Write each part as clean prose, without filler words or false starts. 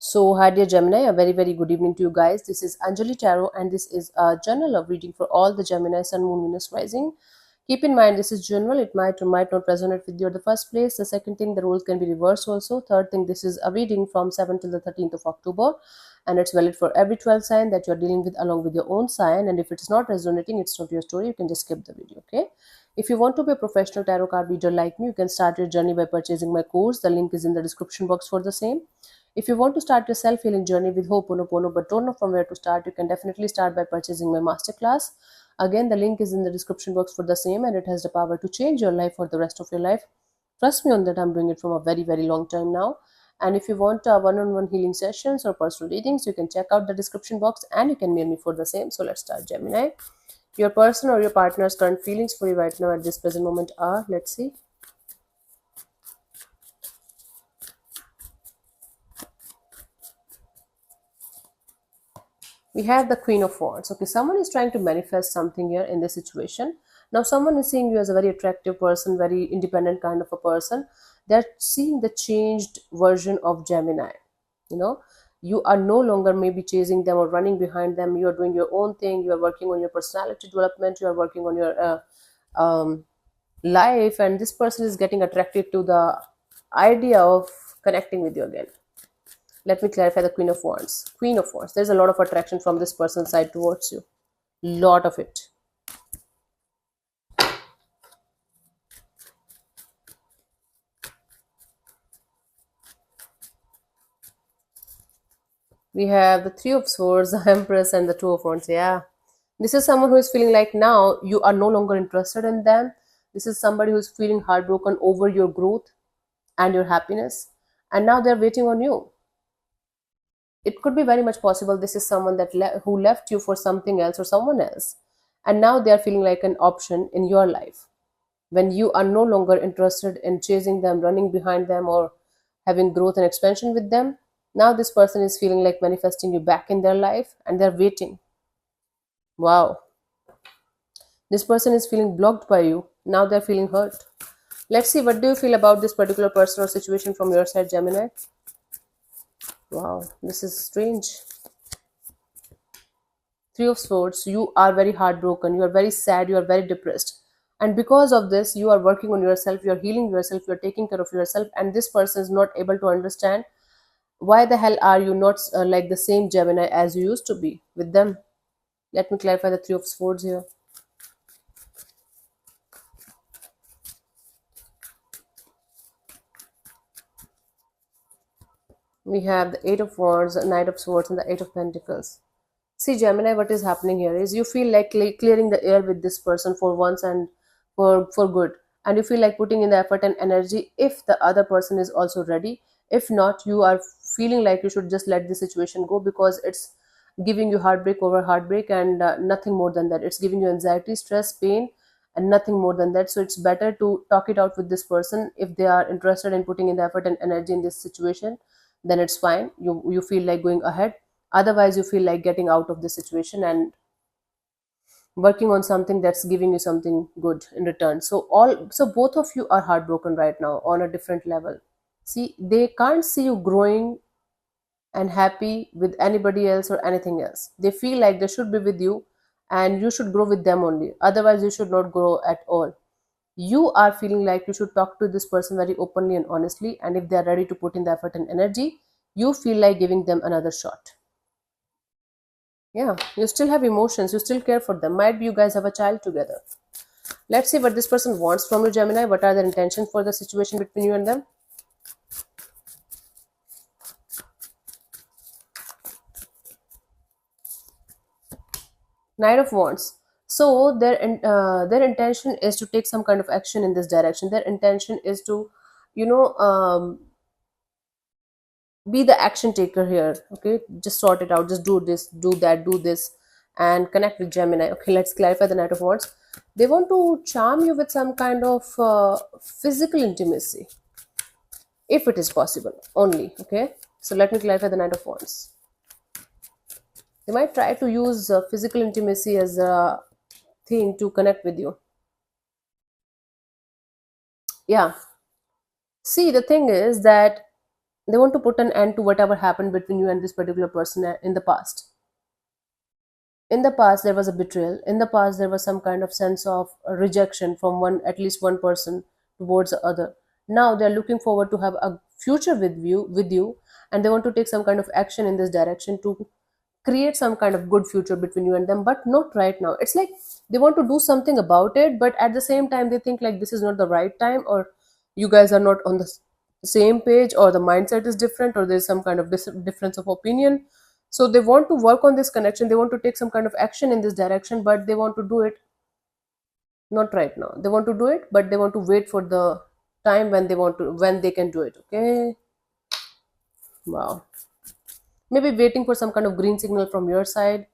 So, hi dear Gemini, a very good evening to you guys. This is Anjali Tarot, and this is a journal of reading for all the Gemini Sun, Moon, Venus, Rising. Keep in mind, this is general. It might or might not resonate with you at the first place. The second thing, the rules can be reversed also. Third thing, this is a reading from 7th till the 13th of October, and it's valid for every 12 sign that you're dealing with along with your own sign. And if it's not resonating, it's not your story. You can just skip the video, okay? If you want to be a professional tarot card reader like me, you can start your journey by purchasing my course. The link is in the description box for the same. If you want to start your self healing journey with Ho'oponopono but don't know from where to start, you can definitely start by purchasing my masterclass. Again, the link is in the description box for the same, and it has the power to change your life for the rest of your life. Trust me on that, I'm doing it from a very long time now. And if you want one on one healing sessions or personal readings, you can check out the description box and you can mail me for the same. So let's start, Gemini. Your person or your partner's current feelings for you right now at this present moment are, let's see. We have the Queen of Wands. Okay, someone is trying to manifest something here in this situation. Now, someone is seeing you as a very attractive person, very independent kind of a person. They're seeing the changed version of Gemini. You know, you are no longer maybe chasing them or running behind them. You are doing your own thing. You are working on your personality development. You are working on your life, and this person is getting attracted to the idea of connecting with you again. Let me clarify the Queen of Wands. Queen of Wands. There's a lot of attraction from this person's side towards you. Lot of it. We have the Three of Swords, the Empress, and the Two of Wands. Yeah. This is someone who is feeling like now you are no longer interested in them. This is somebody who is feeling heartbroken over your growth and your happiness. And now they're waiting on you. It could be very much possible this is someone that who left you for something else or someone else, and now they are feeling like an option in your life. When you are no longer interested in chasing them, running behind them, or having growth and expansion with them, now this person is feeling like manifesting you back in their life, and they're waiting. Wow. This person is feeling blocked by you, now they're feeling hurt. Let's see, what do you feel about this particular person or situation from your side, Gemini? Wow, this is strange. Three of Swords, you are very heartbroken, you are very sad, you are very depressed. And because of this, you are working on yourself, you are healing yourself, you are taking care of yourself, and this person is not able to understand why the hell are you not like the same Gemini as you used to be with them. Let me clarify the Three of Swords here. We have the Eight of Wands, the Knight of Swords, and the Eight of Pentacles. See, Gemini, what is happening here is you feel like clearing the air with this person for once and for good, and you feel like putting in the effort and energy if the other person is also ready. If not, you are feeling like you should just let the situation go because it's giving you heartbreak over heartbreak, and nothing more than that. It's giving you anxiety, stress, pain, and nothing more than that. So it's better to talk it out with this person. If they are interested in putting in the effort and energy in this situation, then it's fine. You feel like going ahead. Otherwise, you feel like getting out of the situation and working on something that's giving you something good in return. So both of you are heartbroken right now on a different level. See, they can't see you growing and happy with anybody else or anything else. They feel like they should be with you and you should grow with them only. Otherwise, you should not grow at all. You are feeling like you should talk to this person very openly and honestly, and if they are ready to put in the effort and energy, you feel like giving them another shot. Yeah, you still have emotions, you still care for them. Might be you guys have a child together. Let's see what this person wants from you, Gemini. What are their intentions for the situation between you and them? Knight of Wands. So their intention is to take some kind of action in this direction. Their intention is to, you know, be the action taker here. Okay, just sort it out. Just do this, do that, do this, and connect with Gemini. Okay, let's clarify the Knight of Wands. They want to charm you with some kind of physical intimacy, if it is possible only. Okay, so let me clarify the Knight of Wands. They might try to use physical intimacy as a thing to connect with you. Yeah. See, the thing is that They want to put an end to whatever happened between you and this particular person in the past. In the past there was a betrayal. In the past there was some kind of sense of rejection from one, at least one person, towards the other. Now they are looking forward to have a future with you, and they want to take some kind of action in this direction to create some kind of good future between you and them, but not right now. It's like they want to do something about it, but at the same time they think like this is not the right time, or you guys are not on the same page, or the mindset is different, or there's some kind of difference of opinion. So they want to work on this connection, they want to take some kind of action in this direction, but they want to do it not right now. They want to do it, but they want to wait for the time when they can do it. Okay. Wow. Maybe waiting for some kind of green signal from your side.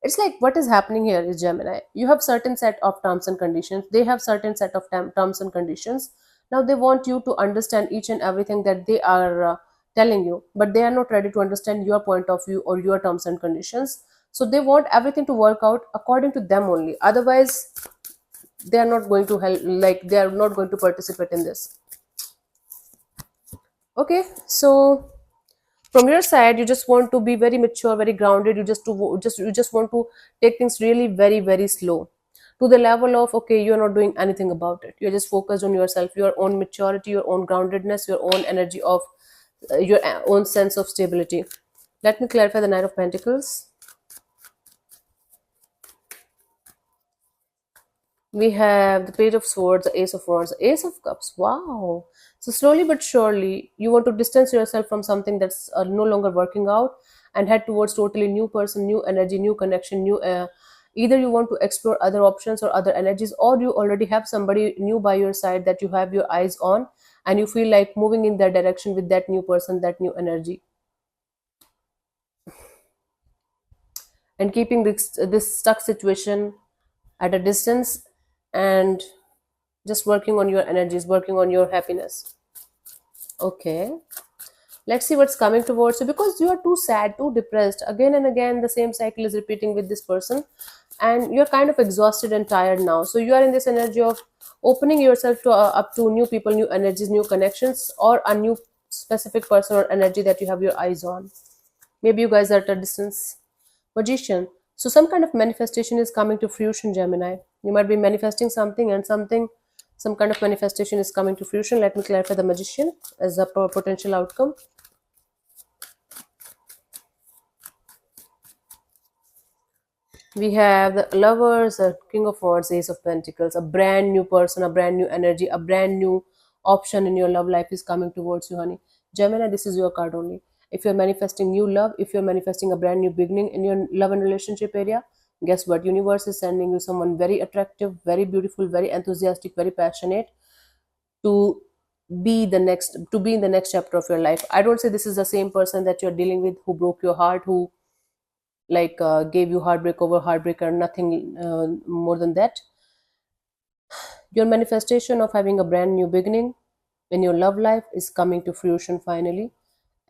It's like what is happening here is, Gemini, you have certain set of terms and conditions, they have certain set of terms and conditions. Now they want you to understand each and everything that they are telling you, but they are not ready to understand your point of view or your terms and conditions. So they want everything to work out according to them only, otherwise they are not going to help, like they are not going to participate in this. Okay, so from your side you just want to be very mature, very grounded. You just want to take things really very very slow, to the level of, okay, you're not doing anything about it, you're just focused on yourself, your own maturity, your own groundedness, your own energy of your own sense of stability. Let me clarify the Knight of Pentacles. We have the Page of Swords, the Ace of Wands, the Ace of Cups. Wow. So slowly but surely, you want to distance yourself from something that's no longer working out, and head towards totally new person, new energy, new connection, new. Either you want to explore other options or other energies, or you already have somebody new by your side that you have your eyes on, and you feel like moving in that direction with that new person, that new energy, and keeping this stuck situation at a distance, and just working on your energies, working on your happiness. Okay, let's see what's coming towards you, because you are too sad, too depressed. Again and again the same cycle is repeating with this person, and you're kind of exhausted and tired now. So you are in this energy of opening yourself to up to new people, new energies, new connections, or a new specific person or energy that you have your eyes on. Maybe you guys are at a distance. Magician. So some kind of manifestation is coming to fruition, Gemini. You might be manifesting something, and some kind of manifestation is coming to fruition. Let me clarify the Magician as a potential outcome. We have the Lovers, a King of Wands, Ace of Pentacles. A brand new person, a brand new energy, a brand new option in your love life is coming towards you, honey. Gemini, this is your card only. If you're manifesting new love, if you're manifesting a brand new beginning in your love and relationship area, guess what? Universe is sending you someone very attractive, very beautiful, very enthusiastic, very passionate, to be in the next chapter of your life. I don't say this is the same person that you're dealing with, who broke your heart, who like gave you heartbreak over heartbreak, or nothing more than that. Your manifestation of having a brand new beginning in your love life is coming to fruition finally,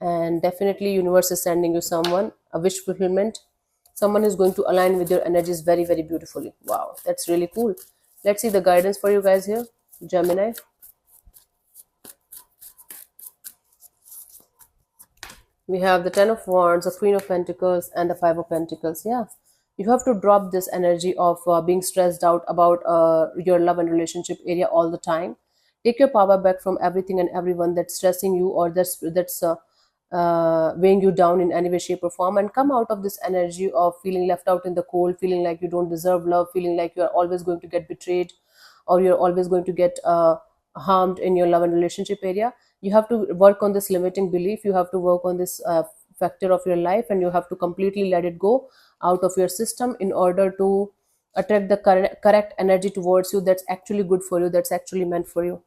and definitely universe is sending you someone, a wish fulfillment, someone who's going to align with your energies very very beautifully. Wow, that's really cool. Let's see the guidance for you guys here, Gemini. We have the Ten of Wands, the Queen of Pentacles, and the Five of Pentacles. Yeah, you have to drop this energy of being stressed out about your love and relationship area all the time. Take your power back from everything and everyone that's stressing you, or that's weighing you down in any way, shape, or form, and come out of this energy of feeling left out in the cold, feeling like you don't deserve love, feeling like you're always going to get betrayed, or you're always going to get harmed in your love and relationship area. You have to work on this limiting belief, you have to work on this factor of your life, and you have to completely let it go out of your system in order to attract the correct energy towards you, that's actually good for you, that's actually meant for you.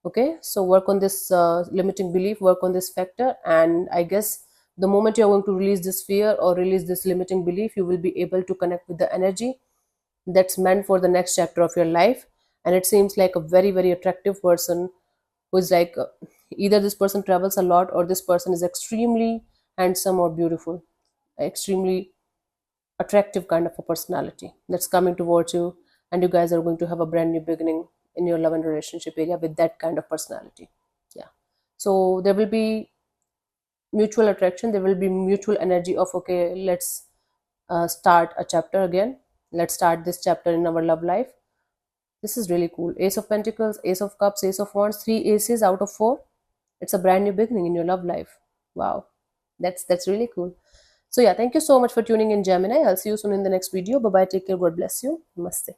Okay, so work on this limiting belief, work on this factor, and I guess the moment you're going to release this fear or release this limiting belief, you will be able to connect with the energy that's meant for the next chapter of your life. And it seems like a very very attractive person, who is like either this person travels a lot, or this person is extremely handsome or beautiful, extremely attractive kind of a personality that's coming towards you, and you guys are going to have a brand new beginning in your love and relationship area with that kind of personality. Yeah, so there will be mutual attraction. There will be mutual energy of, okay, let's start a chapter again. Let's start this chapter in our love life. This is really cool. Ace of Pentacles, Ace of Cups, Ace of Wands, three aces out of four. It's a brand new beginning in your love life. Wow, that's really cool. So yeah, thank you so much for tuning in, Gemini. I'll see you soon in the next video. Bye bye. Take care. God bless you. Namaste.